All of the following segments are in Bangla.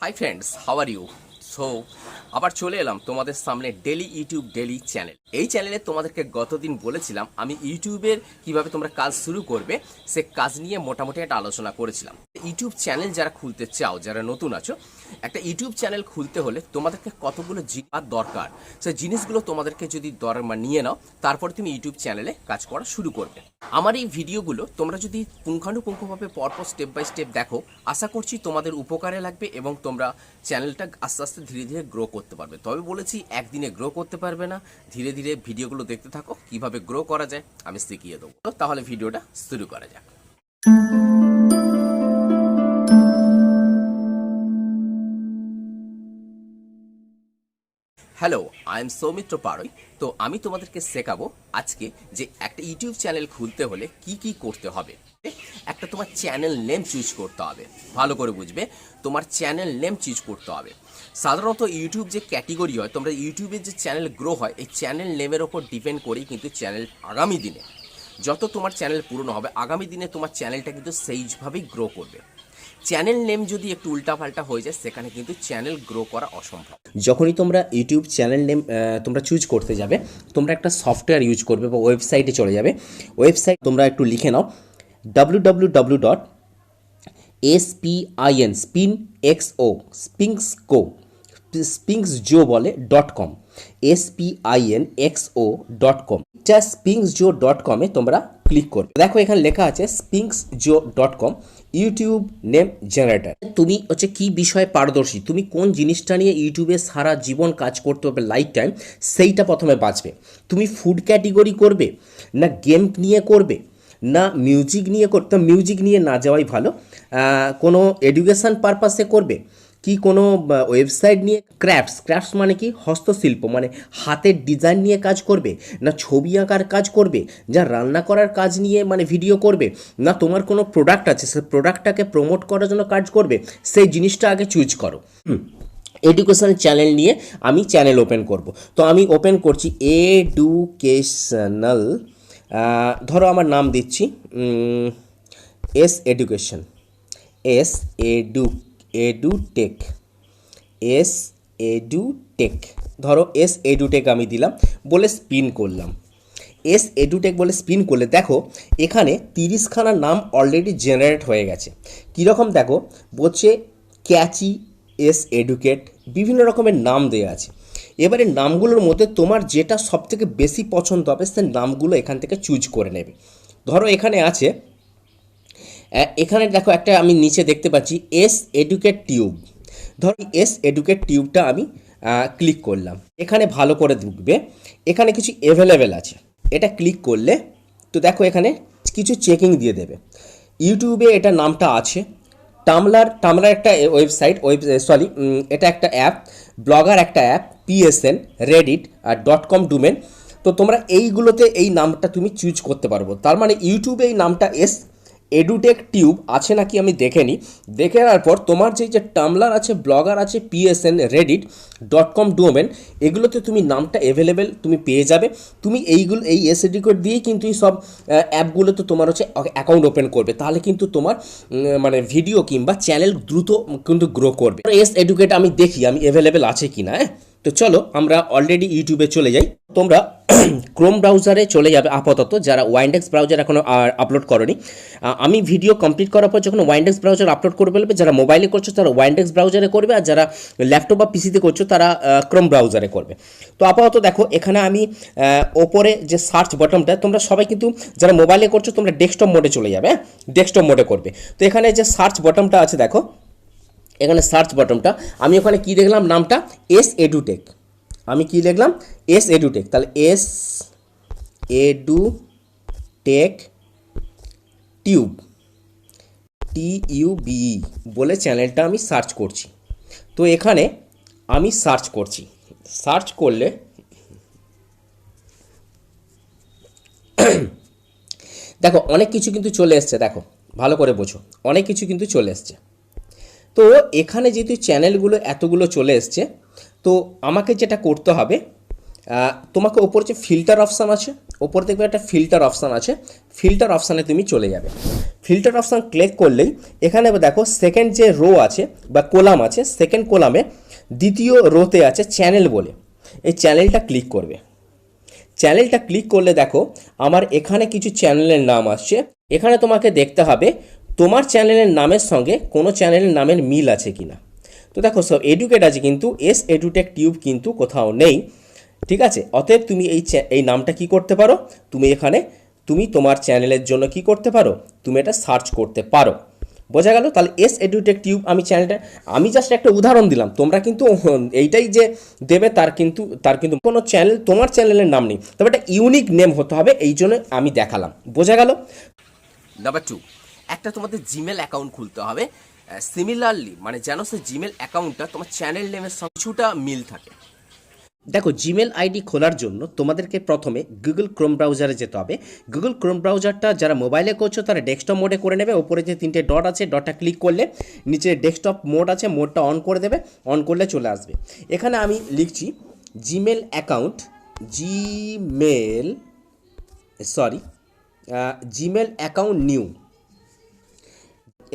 High friends, how are you? So আবার চলে এলাম তোমাদের সামনে ডেলি ইউটিউব ডেলি চ্যানেল। এই চ্যানেলে তোমাদেরকে গতদিন বলেছিলাম আমি ইউটিউবের কিভাবে তোমরা কাজ শুরু করবে সে কাজ নিয়ে মোটামুটি একটা আলোচনা করেছিলাম। ইউটিউব চ্যানেল যারা খুলতে চাও, যারা নতুন আছো, একটা ইউটিউব চ্যানেল খুলতে হলে তোমাদেরকে কতগুলো জিনিস দরকার, সেই জিনিসগুলো তোমাদেরকে যদি নিয়ে নাও, তারপরে তুমি ইউটিউব চ্যানেলে কাজ করা শুরু করবে। আমার এই ভিডিওগুলো তোমরা যদি পুঙ্খানুপুঙ্খভাবে পরপর স্টেপ বাই স্টেপ দেখো, আশা করছি তোমাদের উপকারে লাগবে এবং তোমরা চ্যানেলটা আস্তে আস্তে ধীরে ধীরে গ্রো করতে পারবে। তবে বলেছি একদিনে গ্রো করতে পারবে না, ধীরে ধীরে ভিডিওগুলো দেখতে থাকো, কিভাবে গ্রো করা যায় আমি শিখিয়ে দেবো। তাহলে ভিডিওটা শুরু করা যাক। Hello, I am Soumitra Parui. তো আমি তোমাদেরকে শেখাবো আজকে যে একটা ইউটিউব চ্যানেল খুলতে হলে কি কি করতে হবে। একটা তোমার চ্যানেল নেম চুজ করতে হবে, ভালো করে বুঝবে, তোমার চ্যানেল নেম চুজ করতে হবে। সাধারণত ইউটিউব যে ক্যাটেগরি হয়, তোমরা ইউটিউবের যে চ্যানেল গ্রো হয়, এই চ্যানেল নেমের ওপর ডিপেন্ড করেই কিন্তু চ্যানেল আগামী দিনে যত তোমার চ্যানেল পুরনো হবে, আগামী দিনে তোমার চ্যানেলটা কিন্তু সেইভাবেই গ্রো করবে। চ্যানেল নেম যদি একটু উল্টাপাল্টা হয়ে যায়, সেখানে কিন্তু চ্যানেল গ্রো করা অসম্ভব। যখনই তোমরা ইউটিউব চ্যানেল নেম তোমরা চুজ করতে যাবে, তোমরা একটা সফটওয়্যার ইউজ করবে বা ওয়েবসাইটে চলে যাবে। ওয়েবসাইট তোমরা একটু লিখে নাও, www.spin স্পিংসজো বলে .com, spinxo.com। spinxjo.com তোমরা ক্লিক করবে। দেখো এখানে লেখা আছে spinxjo.com ইউটিউব নেম জেনারেটর। তুমি হচ্ছে কি বিষয়ে পারদর্শী, তুমি কোন জিনিসটা নিয়ে ইউটিউবে সারা জীবন কাজ করতে হবে, লাইফ টাইম, সেইটা প্রথমে বাঁচবে। তুমি ফুড ক্যাটেগরি করবে, না গেম নিয়ে করবে, না মিউজিক নিয়ে করতে, মিউজিক নিয়ে না যাওয়াই ভালো। কোনো এডুকেশান পারপাসে করবে, কি কোনো ওয়েবসাইট নিয়ে, ক্রাফটস মানে কি, হস্তশিল্প মানে হাতের ডিজাইন নিয়ে কাজ করবে, না ছবি আঁকার কাজ করবে, যা রান্না করার কাজ নিয়ে মানে ভিডিও করবে, না তোমার কোনো প্রোডাক্ট আছে সেই প্রোডাক্টটাকে প্রমোট করার জন্য কাজ করবে, সেই জিনিসটা আগে চুজ করো। এডুকেশান চ্যানেল নিয়ে আমি চ্যানেল ওপেন করব। তো আমি ওপেন করছি এডুকেশনাল, ধরো আমার নাম দিচ্ছি এডুকেশন, এডুটেক, এডুটেক, ধরো এডুটেক আমি দিলাম, বলে স্পিন করলাম। এডুটেক বলে স্পিন করলে দেখো এখানে 30খানা নাম অলরেডি জেনারেট হয়ে গেছে। কীরকম দেখো, বলছে ক্যাচি, এডুকেট, বিভিন্ন রকমের নাম দেওয়া আছে। এবারে নামগুলোর মধ্যে তোমার যেটা সবথেকে বেশি পছন্দ হবে সে নামগুলো এখান থেকে চুজ করে নেবে। ধরো এখানে আছে, এখানে দেখো একটা আমি নিচে দেখতে পাচ্ছি এডুকেট টিউব। ধরো এডুকেট টিউবটা আমি ক্লিক করলাম। এখানে ভালো করে দেখবে, এখানে কিছু অ্যাভেলেবেল আছে, এটা ক্লিক করলে তো দেখো এখানে কিছু চেকিং দিয়ে দেবে। ইউটিউবে এটা নামটা আছে, টামলার একটা ওয়েবসাইট, এটা একটা অ্যাপ, ব্লগার একটা অ্যাপ, পিএসএন, রেডিট আর .com ডোমেন। তো তোমরা এইগুলোতে এই নামটা তুমি চুজ করতে পারবো। তার মানে ইউটিউবে এই নামটা এডুটেক টিউব আছে নাকি আমি দেখে নিই। দেখে নেওয়ার পর তোমার যে টামলার আছে, ব্লগার আছে, পিএসএন, রেডিট, .com ডোমেন, এগুলোতে তুমি নামটা অ্যাভেলেবেল তুমি পেয়ে যাবে। তুমি এই এডুকেট দিয়েই কিন্তু এই সব অ্যাপগুলোতে তোমার হচ্ছে অ্যাকাউন্ট ওপেন করবে, তাহলে কিন্তু তোমার মানে ভিডিও কিংবা চ্যানেল দ্রুত কিন্তু গ্রো করবে। এডুকেট আমি দেখি আমি অ্যাভেলেবেল আছে কি না। তো চলো আমরা অলরেডি ইউটিউবে চলে যাই। তোমরা ক্রোম ব্রাউজারে চলে যাবে আপাতত, যারা ওয়াইন্ডেক্স ব্রাউজার এখনও আপলোড করনি। আমি ভিডিও কমপ্লিট করার পর যখন ওয়াইন্ডেক্স ব্রাউজার আপলোড করে ফেলবে, যারা মোবাইলে করছো তারা ওয়াইন্ডেক্স ব্রাউজারে করবে, আর যারা ল্যাপটপ বা পিসিতে করছো তারা ক্রোম ব্রাউজারে করবে। তো আপাতত দেখো এখানে আমি ওপরে যে সার্চ বটনটা, তোমরা সবাই কিন্তু যারা মোবাইলে করছো তোমরা ডেস্কটপ মোডে চলে যাবে, ডেস্কটপ মোডে করবে। তো এখানে যে সার্চ বটনটা আছে দেখো, এখানে সার্চ বটনটা আমি ওখানে কি দেখলাম, নামটা এডুটেক, আমি কি লিখলাম এডুটেক, তাহলে এডুটেক টিউব, TUBE বলে চ্যানেলটা আমি সার্চ করছি। তো এখানে আমি সার্চ করছি, সার্চ করলে দেখো অনেক কিছু কিন্তু চলে এসছে, দেখো ভালো করে বোঝো, অনেক কিছু কিন্তু চলে এসছে। তো এখানে যেহেতু চ্যানেলগুলো এতগুলো চলে এসছে, তো আমাকে যেটা করতে হবে, তোমাকে ওপরে যে ফিল্টার অপশান আছে, ওপর দেখবে একটা ফিল্টার অপশান আছে, ফিল্টার অপশানে তুমি চলে যাবে। ফিল্টার অপশান ক্লিক করলেই এখানে দেখো সেকেন্ড যে রো আছে বা কলাম আছে, সেকেন্ড কলামে দ্বিতীয় রোতে আছে চ্যানেল বলে, এই চ্যানেলটা ক্লিক করবে। চ্যানেলটা ক্লিক করলে দেখো আমার এখানে কিছু চ্যানেলের নাম আসছে। এখানে তোমাকে দেখতে হবে তোমার চ্যানেলের নামের সঙ্গে কোনো চ্যানেলের নামের মিল আছে কিনা। তো দেখো সব এডুকেট আছে কিন্তু এস এডুটেক টিউব কিন্তু কোথাও নেই, ঠিক আছে। অতএব তুমি এই নামটা কি করতে পারো, তুমি এখানে তুমি তোমার চ্যানেলের জন্য কি করতে পারো, তুমি এটা সার্চ করতে পারো। বোঝা গেল? তাহলে এস এডুটেক টিউব আমি চ্যানেলটা, আমি জাস্ট একটা উদাহরণ দিলাম, তোমরা কিন্তু এইটাই যে দেবে তার কিন্তু কোনো চ্যানেল তোমার চ্যানেলের নাম নেই, তবে একটা ইউনিক নেম হতে হবে, এই জন্য আমি দেখালাম। বোঝা গেল? নাম্বার 2, একটা তোমাদের জিমেল অ্যাকাউন্ট খুলতে হবে। সিমিলারলি মানে যেন সে জিমেল অ্যাকাউন্টটা তোমার চ্যানেল নেমের সঙ্গে কিছুটা মিল থাকে। দেখো জিমেল আইডি খোলার জন্য তোমাদেরকে প্রথমে গুগল ক্রোম ব্রাউজারে যেতে হবে। গুগল ক্রোম ব্রাউজারটা যারা মোবাইলে করছো তারা ডেস্কটপ মোডে করে নেবে। ওপরে যে 3টে ডট আছে, ডটটা ক্লিক করলে নিচে ডেস্কটপ মোড আছে, মোডটা অন করে দেবে, অন করলে চলে আসবে। এখানে আমি লিখছি Gmail account, Gmail account new.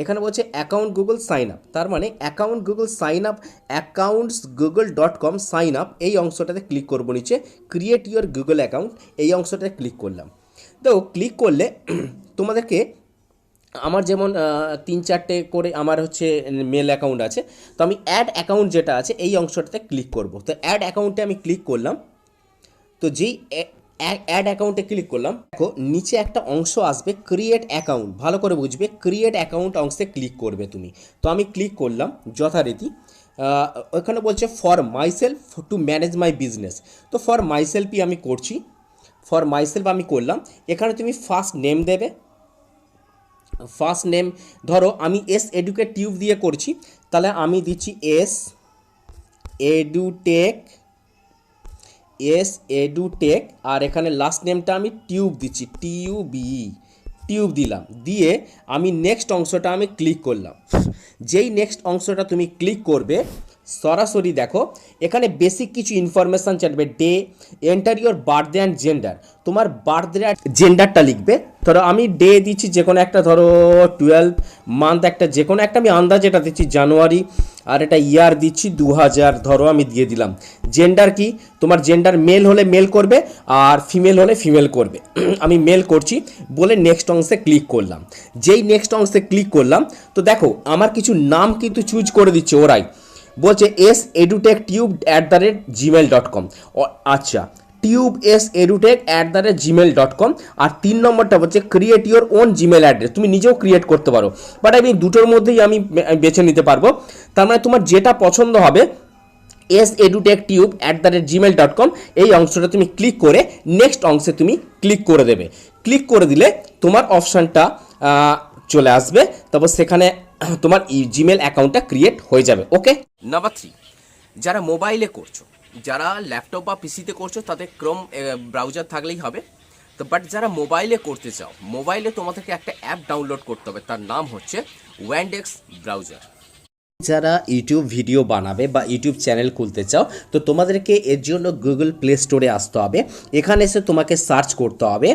এখানে বলছে অ্যাকাউন্ট গুগল সাইন আপ, তার মানে account Google sign up, accounts.google.com sign up, এই অংশটাতে ক্লিক করবো। নিচে ক্রিয়েট ইউর গুগল অ্যাকাউন্ট, এই অংশটাতে ক্লিক করলাম। তো ক্লিক করলে তোমাদেরকে আমার যেমন 3-4টে করে আমার হচ্ছে মেল অ্যাকাউন্ট আছে, তো আমি অ্যাড অ্যাকাউন্ট যেটা আছে এই অংশটাতে ক্লিক করব। তো অ্যাড অ্যাকাউন্টে আমি ক্লিক করলাম। তো যেই অ্যাড অ্যাকাউন্টে ক্লিক করলাম, দেখো নিচে একটা অংশ আসবে ক্রিয়েট অ্যাকাউন্ট, ভালো করে বুঝবে, ক্রিয়েট অ্যাকাউন্ট অংশে ক্লিক করবে তুমি। তো আমি ক্লিক করলাম যথারীতি। ওখানে বলছে for myself to manage my business, তো ফর মাইসেলফই আমি করছি, ফর মাইসেলফ আমি করলাম। এখানে তুমি ফার্স্ট নেম দেবে, ফার্স্ট নেম ধরো আমি এস এডুকেট টিউব দিয়ে করছি, তাহলে আমি দিচ্ছি এস এডুটেক, আর এখানে লাস্ট নেমটা আমি টিউব দিচ্ছি, টিউব দিলাম। দিয়ে আমি নেক্সট অংশটা আমি ক্লিক করলাম। যেই নেক্সট অংশটা তুমি ক্লিক করবে সরাসরি দেখো এখানে বেসিক কিছু ইনফরমেশান চাইবে। Day, enter your birthday and gender, তোমার বার্থডে আর জেন্ডারটা লিখবে। ধরো আমি ডে দিচ্ছি যে কোনো একটা, ধরো 12 মান্থ একটা যে কোনো একটা আমি আন্দাজ এটা দিচ্ছি জানুয়ারি, আর এটা ইয়ার দিচ্ছি 2000 ধরো আমি দিয়ে দিলাম। জেন্ডার কি, তোমার জেন্ডার মেল হলে মেল করবে আর ফিমেল হলে ফিমেল করবে। আমি মেল করছি বলে নেক্সট অংশে ক্লিক করলাম। যেই নেক্সট অংশে ক্লিক করলাম তো দেখো আমার কিছু নাম কিন্তু চুজ করে দিচ্ছে ওরাই, বলছে এস এডুটেক টিউব @gmail.com। আচ্ছা, টিউব এস এডুটেক @gmail.com। আর 3 নম্বরটা বলছে create your own Gmail address, তুমি নিজেও ক্রিয়েট করতে পারো, বাট আমি দুটোর মধ্যেই আমি বেছে নিতে পারবো। তার মানে তোমার যেটা পছন্দ হবে এস এডুটেক টিউব @gmail.com, এই অংশটা তুমি ক্লিক করে নেক্সট অংশে তুমি ক্লিক করে দেবে। ক্লিক করে দিলে তোমার অপশানটা চলে আসবে, তারপর সেখানে তোমার জিমেল অ্যাকাউন্টটা ক্রিয়েট হয়ে যাবে। ওকে। নাম্বার 3, যারা মোবাইলে করছো, যারা ল্যাপটপ বা পিসিতে করছো তাদের ক্রোম ব্রাউজার থাকলেই হবে। তো বাট যারা মোবাইলে করতে চাও, মোবাইলে তোমাদেরকে একটা অ্যাপ ডাউনলোড করতে হবে, তার নাম হচ্ছে ওয়ান্ডেক্স ব্রাউজার। যারা ইউটিউব ভিডিও বানাবে বা ইউটিউব চ্যানেল খুলতে চাও তো তোমাদেরকে এর জন্য গুগল প্লে স্টোরে আসতে হবে। এখানে এসে তোমাকে সার্চ করতে হবে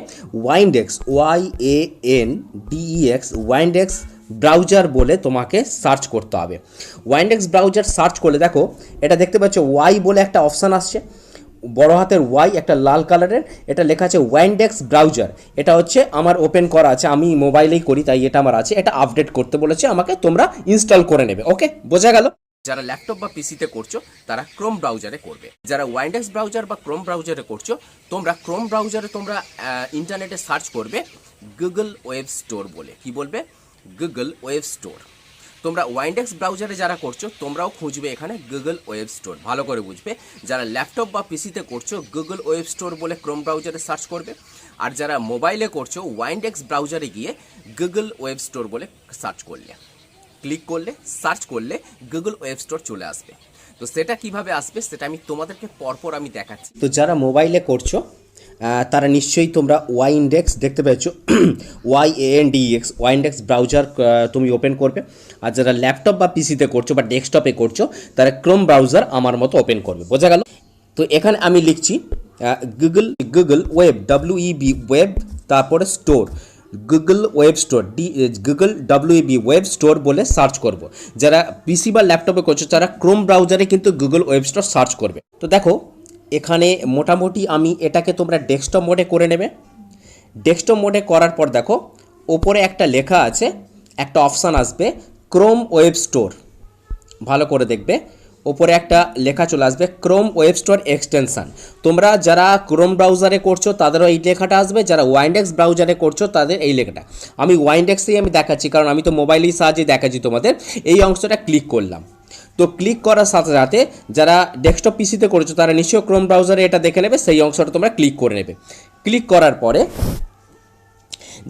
ওয়াইন্ডেক্স, WANDEX, ওয়াইন্ডেক্স ব্রাউজার বলে তোমাকে সার্চ করতে হবে। ওয়াইন্ডেক্স ব্রাউজার সার্চ করলে দেখো এটা দেখতে পাচ্ছ ওয়াই বলে একটা অপশান আসছে, বড় হাতের ওয়াই, একটা লাল কালারের, এটা লেখা আছে ওয়াইন্ডেক্স ব্রাউজার। এটা হচ্ছে আমার ওপেন করা আছে, আমি মোবাইলেই করি তাই এটা আমার আছে। এটা আপডেট করতে বলেছে আমাকে, তোমরা ইনস্টল করে নেবে। ওকে, বোঝা গেল? যারা ল্যাপটপ বা পিসিতে করছো তারা ক্রোম ব্রাউজারে করবে। যারা ওয়াইন্ডেক্স ব্রাউজার বা ক্রোম ব্রাউজারে করছো, তোমরা ক্রোম ব্রাউজারে তোমরা ইন্টারনেটে সার্চ করবে গুগল ওয়েব স্টোর বলে। কি বলবে? Google web store. তোমরা ওয়াইন্ডেক্স ব্রাউজারে যারা করছো তোমরাও খুঁজবে এখানে গুগল ওয়েব স্টোর, ভালো করে বুঝবে। যারা ল্যাপটপ বা পিসিতে করছো গুগল ওয়েব স্টোর বলে ক্রোম ব্রাউজারে সার্চ করবে, আর যারা মোবাইলে করছো ওয়াইন্ডেক্স ব্রাউজারে গিয়ে গুগল ওয়েব স্টোর বলে সার্চ করলে, ক্লিক করলে, সার্চ করলে গুগল ওয়েব স্টোর চলে আসবে। তো সেটা কিভাবে আসবে সেটা আমি তোমাদেরকে পরপর আমি দেখাচ্ছি। তো যারা মোবাইলে করছো তারা নিশ্চয়ই তোমরা ওয়াইন্ডেক্স দেখতে পেয়েছ, WANDEX, ওয়াইন্ডেক্স ব্রাউজার তুমি ওপেন করবে। আর যারা ল্যাপটপ বা পিসিতে করছো বা ডেস্কটপে করছো তারা ক্রোম ব্রাউজার আমার মতো ওপেন করবে। বোঝা গেল? তো এখানে আমি লিখছি গুগল ওয়েব WEB ওয়েব, তারপরে store, Google web store Google WEB web store বলে সার্চ করব। যারা পিসি বা ল্যাপটপে করছো তারা ক্রোম ব্রাউজারে কিন্তু গুগল ওয়েব স্টোর সার্চ করবে। তো দেখো এখানে মোটামুটি আমি এটাকে তোমরা ডেস্কটপ মোডে করে নেবে। ডেস্কটপ মোডে করার পর দেখো ওপরে একটা লেখা আছে, একটা অপশান আসবে ক্রোম ওয়েব স্টোর, ভালো করে দেখবে ওপরে একটা লেখা চলে আসবে ক্রোম ওয়েব স্টোর এক্সটেনশান। তোমরা যারা ক্রোম ব্রাউজারে করছো তাদেরও এই লেখাটা আসবে, যারা ওয়াইন্ডেক্স ব্রাউজারে করছো তাদের এই লেখাটা। আমি ওয়াইন্ডেক্সেই আমি দেখাচ্ছি, কারণ আমি তো মোবাইলের সাহায্যে দেখাচ্ছি তোমাদের। এই অংশটা ক্লিক করলাম, তো ক্লিক করার সাথে সাথে যারা ডেস্কটপ পিসিতে করছো তারা নিশ্চয়ই ক্রোম ব্রাউজারে এটা দেখে নেবে, সেই অংশটা তোমরা ক্লিক করে নেবে। ক্লিক করার পরে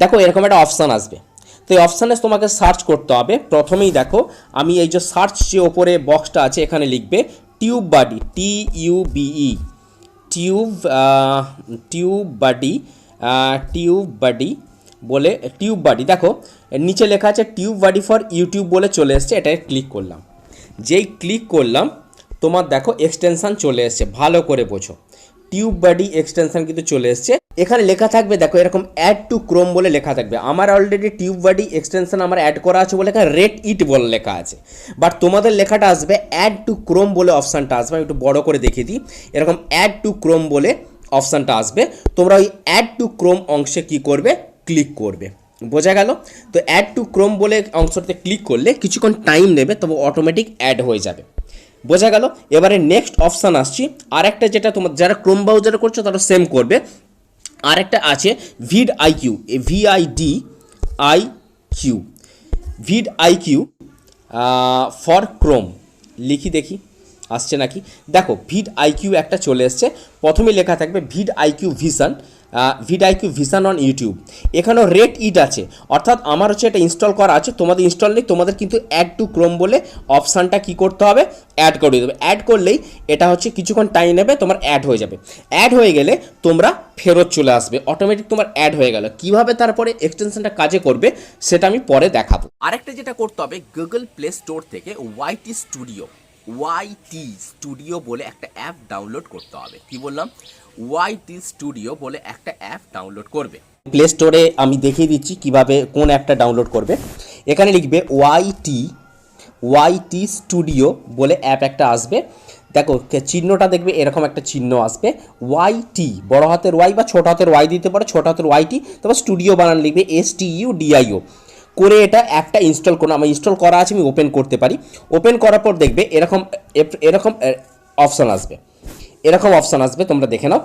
দেখো এরকম একটা অপশান আসবে। তো এই অপশানে তোমাকে সার্চ করতে হবে। প্রথমেই দেখো আমি এই যে সার্চ যে ওপরে বক্সটা আছে এখানে লিখবে টিউব বাডি, TUBE, টিউব বাডি বলে টিউব বাডি। দেখো নিচে লেখা আছে টিউব বাডি ফর ইউটিউব বলে চলে এসছে, এটাই ক্লিক করলাম। যেই ক্লিক করলাম তোমার দেখো এক্সটেনশান চলে এসছে, ভালো করে বোঝো টিউব বাডি এক্সটেনশান কিন্তু চলে এসছে। এখানে লেখা থাকবে দেখো এরকম অ্যাড টু ক্রোম বলে লেখা থাকবে। আমার অলরেডি টিউব বাডি এক্সটেনশান আমার অ্যাড করা আছে বলে এখানে রেট ইট বলে লেখা আছে, বাট তোমাদের লেখাটা আসবে অ্যাড টু ক্রোম বলে অপশানটা আসবে। আমি একটু বড় করে দেখিয়ে দিই, এরকম অ্যাড টু ক্রোম বলে অপশানটা আসবে। তোমরা ওই অ্যাড টু ক্রোম অংশে কী করবে, ক্লিক করবে। বোঝা গেল? তো অ্যাড টু ক্রোম বলে অংশটাতে ক্লিক করলে কিছুক্ষণ টাইম নেবে, তবে অটোমেটিক অ্যাড হয়ে যাবে। বোঝা গেল? এবারে নেক্সট অপশান আসছি, আর একটা যেটা তোমার যারা ক্রোম ব্রাউজারে করছো তারা সেম করবে। আরেকটা আছে VidIQ, VidIQ ফর ক্রোম। লিখি দেখি আসছে নাকি। দেখো VidIQ একটা চলে এসছে, প্রথমে লেখা থাকবে VidIQ ভিশন অন ইউটিউব। এখানেও রেট ইট আছে, অর্থাৎ আমার হচ্ছে এটা ইনস্টল করা আছে, তোমাদের ইনস্টল নেই। তোমাদের কিন্তু অ্যাড টু ক্রোম বলে অপশানটা কী করতে হবে, অ্যাড করে দেবে। অ্যাড করলেই এটা হচ্ছে কিছুক্ষণ টাইম নেবে, তোমার অ্যাড হয়ে যাবে। অ্যাড হয়ে গেলে তোমরা ফেরত চলে আসবে, অটোমেটিক তোমার অ্যাড হয়ে গেল। কীভাবে তারপরে এক্সটেনশনটা কাজে করবে সেটা আমি পরে দেখাবো। আরেকটা যেটা করতে হবে, গুগল প্লে স্টোর থেকে ওয়াইটি স্টুডিও বলে একটা অ্যাপ ডাউনলোড করতে হবে। কি বললাম? ওয়াইটি স্টুডিও বলে একটা অ্যাপ ডাউনলোড করবে। প্লে স্টোরে আমি দেখিয়ে দিচ্ছি কিভাবে কোন অ্যাপটা ডাউনলোড করবে। এখানে লিখবে ওয়াইটি স্টুডিও বলে অ্যাপ একটা আসবে। দেখো চিহ্নটা দেখবে এরকম একটা চিহ্ন আসবে, ওয়াইটি বড় হাতের ওয়াই বা ছোট হাতের ওয়াই দিতে পারো, ছোট হাতের ওয়াইটি, তারপর স্টুডিও বানান লিখবে STUDIO করে এটা অ্যাপটা ইনস্টল করুন। আমার ইনস্টল করা আছে, আমি ওপেন করতে পারি। ওপেন করার পর দেখবে এরকম অপশান আসবে, তোমরা দেখে নাও।